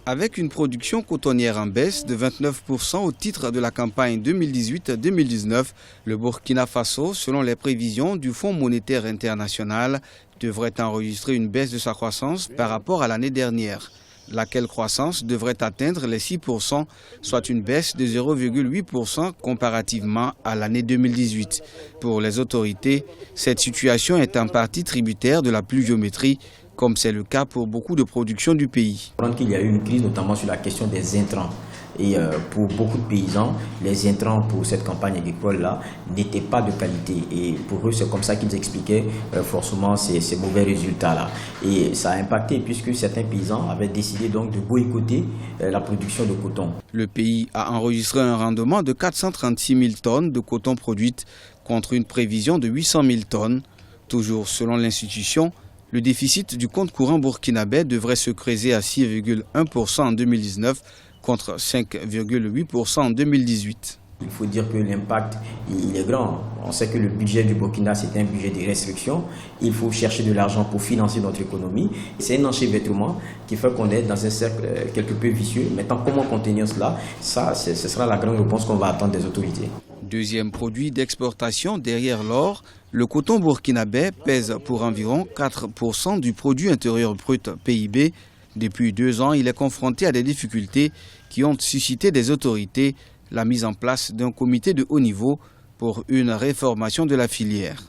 Avec une production cotonnière en baisse de 29% au titre de la campagne 2018-2019, le Burkina Faso, selon les prévisions du Fonds monétaire international, devrait enregistrer une baisse de sa croissance par rapport à l'année dernière, laquelle croissance devrait atteindre les 6%, soit une baisse de 0,8% comparativement à l'année 2018. Pour les autorités, cette situation est en partie tributaire de la pluviométrie, comme c'est le cas pour beaucoup de productions du pays. Il y a eu une crise notamment sur la question des intrants. Et pour beaucoup de paysans, les intrants pour cette campagne agricole-là n'étaient pas de qualité. Et pour eux, c'est comme ça qu'ils expliquaient forcément ces mauvais résultats-là. Et ça a impacté puisque certains paysans avaient décidé donc de boycotter la production de coton. Le pays a enregistré un rendement de 436 000 tonnes de coton produites contre une prévision de 800 000 tonnes. Toujours selon l'institution, le déficit du compte courant burkinabé devrait se creuser à 6,1% en 2019 contre 5,8% en 2018. Il faut dire que l'impact il est grand. On sait que le budget du Burkina, c'est un budget de restriction. Il faut chercher de l'argent pour financer notre économie. C'est un enchevêtrement qui fait qu'on est dans un cercle quelque peu vicieux. Maintenant, comment contenir cela? Ça, ce sera la grande réponse qu'on va attendre des autorités. Deuxième produit d'exportation derrière l'or, le coton burkinabé pèse pour environ 4% du produit intérieur brut PIB. Depuis 2 ans, il est confronté à des difficultés qui ont suscité des autorités, la mise en place d'un comité de haut niveau pour une réformation de la filière.